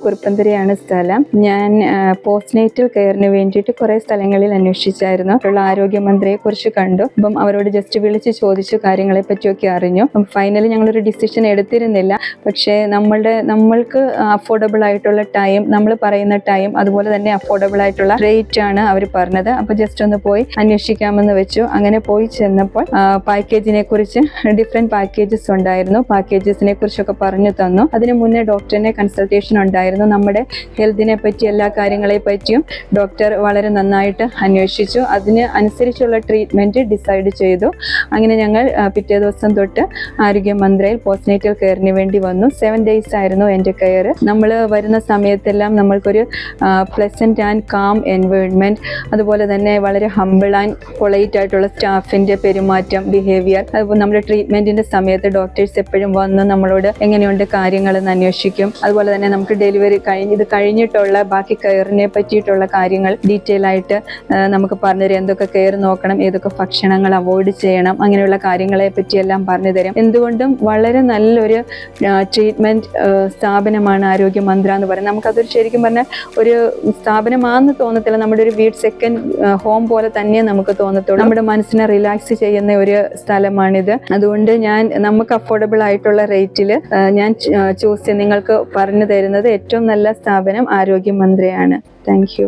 കുറുപ്പന്തരയാണ് സ്ഥലം. ഞാൻ പോസ്റ്റ്നേറ്റൽ കെയറിന് വേണ്ടിയിട്ട് കുറേ സ്ഥലങ്ങളിൽ അന്വേഷിച്ചായിരുന്നു. ആരോഗ്യമന്ത്രിയെ കുറിച്ച് കണ്ടു. അപ്പം അവരോട് ജസ്റ്റ് വിളിച്ച് ചോദിച്ചു, കാര്യങ്ങളെ പറ്റിയൊക്കെ അറിഞ്ഞു. ഫൈനലി ഞങ്ങളൊരു ഡിസിഷൻ എടുത്തിരുന്നില്ല. പക്ഷേ നമ്മൾക്ക് അഫോർഡബിൾ ആയിട്ടുള്ള ടൈം, നമ്മൾ പറയുന്ന ടൈം, അതുപോലെ തന്നെ അഫോർഡബിൾ ആയിട്ടുള്ള റേറ്റ് ആണ് അവർ പറഞ്ഞത്. അപ്പോൾ ജസ്റ്റ് ഒന്ന് പോയി അന്വേഷിക്കാമെന്ന് വെച്ചു. അങ്ങനെ പോയി ചെന്നപ്പോൾ പാക്കേജിനെ കുറിച്ച് ഡിഫറെൻറ്റ് പാക്കേജസ് ഉണ്ടായിരുന്നു. പാക്കേജസിനെ കുറിച്ചൊക്കെ പറഞ്ഞു തന്നു. അതിന് മുന്നേ ഡോക്ടറിനെ കൺസൾട്ടേഷൻ ഉണ്ടായിരുന്നു. നമ്മുടെ ഹെൽത്തിനെ പറ്റി, എല്ലാ കാര്യങ്ങളെ പറ്റിയും ഡോക്ടർ വളരെ നന്നായിട്ട് അന്വേഷിച്ചു. അതിന് അനുസരിച്ചുള്ള ട്രീറ്റ്മെൻറ്റ് ഡിസൈഡ് ചെയ്തു. അങ്ങനെ ഞങ്ങൾ പിറ്റേ ദിവസം തൊട്ട് ആരോഗ്യമന്ത്രയിൽ പോസ്റ്റ്നേറ്റൽ കെയറിന് വേണ്ടി വന്നു. 7 days ആയിരുന്നു എൻ്റെ കെയർ. നമ്മൾ വരുന്ന സമയത്തെല്ലാം നമ്മൾക്കൊരു പ്ലസൻറ്റ് ആൻഡ് കാം എൻവയോൺമെൻറ്റ്, അതുപോലെ തന്നെ വളരെ ഹമ്പിൾ ആൻഡ് പൊളൈറ്റ് ആയിട്ടുള്ള സ്റ്റാഫിൻ്റെ പെരുമാറ്റം, ബിഹേവിയർ, അതുപോലെ നമ്മുടെ ട്രീറ്റ്മെൻറ്റിൻ്റെ സമയത്ത് ഡോക്ടേഴ്സ് എപ്പോഴും വന്ന് നമ്മളോട് എങ്ങനെയുണ്ട് കാര്യങ്ങളെന്ന് അന്വേഷിക്കും. അതുപോലെ തന്നെ നമുക്ക് ഡെലിവറി കഴിഞ്ഞിട്ടുള്ള ബാക്കി കെയറിനെ പറ്റിയിട്ടുള്ള കാര്യങ്ങൾ ഡീറ്റെയിൽ ആയിട്ട് നമുക്ക് പറഞ്ഞുതരും. എന്തൊക്കെ കെയർ നോക്കണം, ഏതൊക്കെ ഭക്ഷണങ്ങൾ അവോയ്ഡ് ചെയ്യണം, അങ്ങനെയുള്ള കാര്യങ്ങളെ പറ്റിയെല്ലാം പറഞ്ഞു തരും. എന്തുകൊണ്ടും വളരെ നല്ലൊരു ട്രീറ്റ്മെൻറ്റ് സ്ഥാപനമാണ് ആരോഗ്യമന്ത്ര എന്ന് പറയുന്നത്. നമുക്കതൊരു ശരിക്കും പറഞ്ഞാൽ ഒരു സ്ഥാപനമാണെന്ന് തോന്നത്തില്ല, നമ്മുടെ ഒരു സെക്കൻഡ് ഹോം പോലെ തന്നെ നമുക്ക് തോന്നത്തുള്ളൂ. നമ്മുടെ മനസ്സിനെ റിലാക്സ് ചെയ്യുന്ന ഒരു സ്ഥലമാണിത്. അതുകൊണ്ട് നമുക്ക് അഫോർഡബിൾ ആയിട്ടുള്ള റേറ്റിൽ ഞാൻ നിങ്ങൾക്ക് പറഞ്ഞു തരുന്നത് ഏറ്റവും നല്ല സ്ഥാപനം ആരോഗ്യമന്ത്രയാണ്. Thank you.